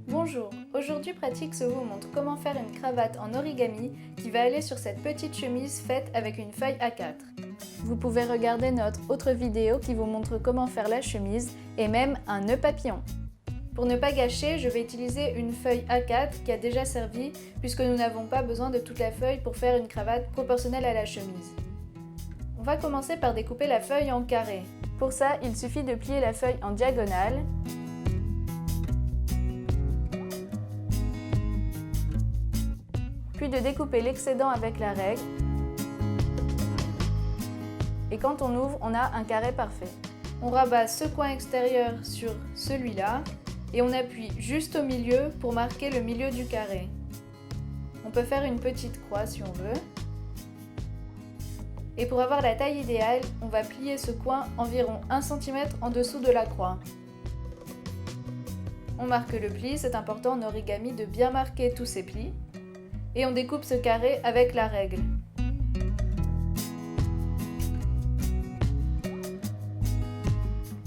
Bonjour, aujourd'hui Pratix vous montre comment faire une cravate en origami qui va aller sur cette petite chemise faite avec une feuille A4. Vous pouvez regarder notre autre vidéo qui vous montre comment faire la chemise et même un nœud papillon. Pour ne pas gâcher, je vais utiliser une feuille A4 qui a déjà servi puisque nous n'avons pas besoin de toute la feuille pour faire une cravate proportionnelle à la chemise. On va commencer par découper la feuille en carrés. Pour ça, il suffit de plier la feuille en diagonale puis de découper l'excédent avec la règle. Et quand on ouvre, on a un carré parfait. On rabat ce coin extérieur sur celui-là et on appuie juste au milieu pour marquer le milieu du carré. On peut faire une petite croix si on veut. Et pour avoir la taille idéale, on va plier ce coin environ 1 cm en dessous de la croix. On marque le pli, c'est important en origami de bien marquer tous ces plis. Et on découpe ce carré avec la règle.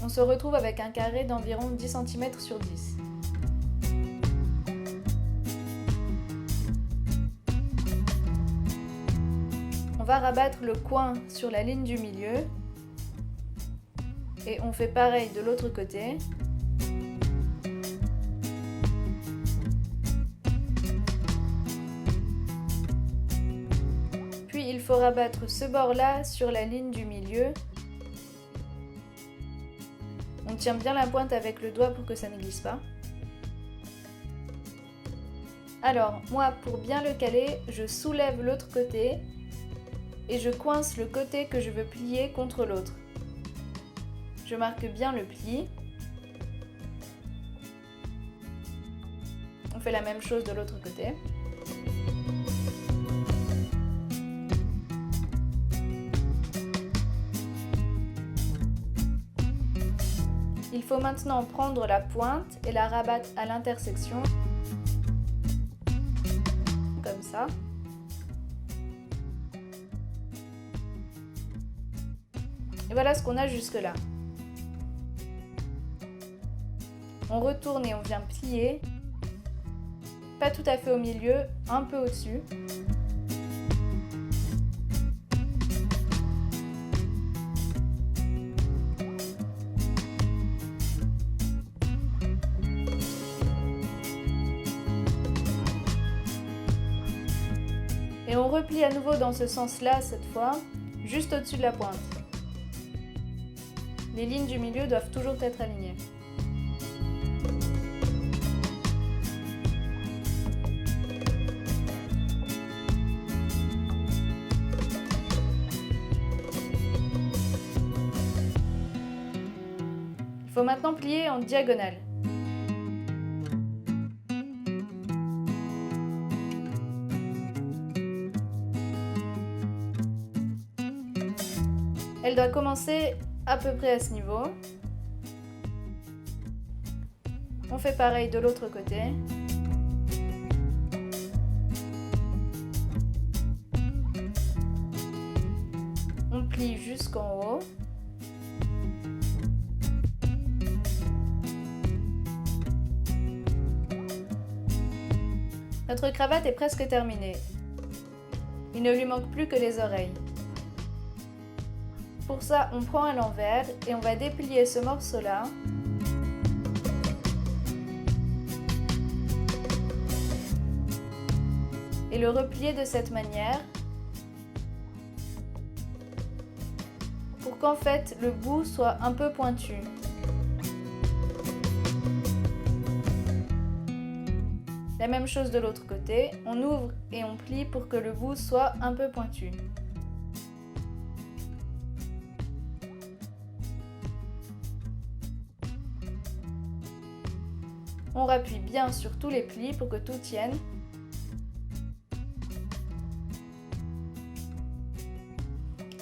On se retrouve avec un carré d'environ 10 cm sur 10. On va rabattre le coin sur la ligne du milieu et on fait pareil de l'autre côté. Il faut rabattre ce bord-là sur la ligne du milieu. On tient bien la pointe avec le doigt pour que ça ne glisse pas. Alors, moi, pour bien le caler, je soulève l'autre côté et je coince le côté que je veux plier contre l'autre. Je marque bien le pli. On fait la même chose de l'autre côté. Il faut maintenant prendre la pointe et la rabattre à l'intersection, comme ça. Et voilà ce qu'on a jusque là. On retourne et on vient plier, pas tout à fait au milieu, un peu au-dessus. Et on replie à nouveau dans ce sens-là cette fois, juste au-dessus de la pointe. Les lignes du milieu doivent toujours être alignées. Il faut maintenant plier en diagonale. Elle doit commencer à peu près à ce niveau. On fait pareil de l'autre côté. On plie jusqu'en haut. Notre cravate est presque terminée. Il ne lui manque plus que les oreilles. Pour ça, on prend à l'envers et on va déplier ce morceau-là. Et le replier de cette manière pour qu'en fait le bout soit un peu pointu. La même chose de l'autre côté, on ouvre et on plie pour que le bout soit un peu pointu. On rappuie bien sur tous les plis pour que tout tienne.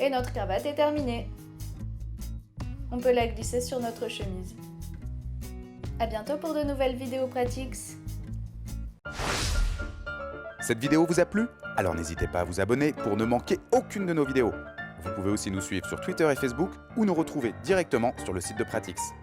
Et notre cravate est terminée. On peut la glisser sur notre chemise. À bientôt pour de nouvelles vidéos Pratix. Cette vidéo vous a plu? Alors n'hésitez pas à vous abonner pour ne manquer aucune de nos vidéos. Vous pouvez aussi nous suivre sur Twitter et Facebook ou nous retrouver directement sur le site de Pratix.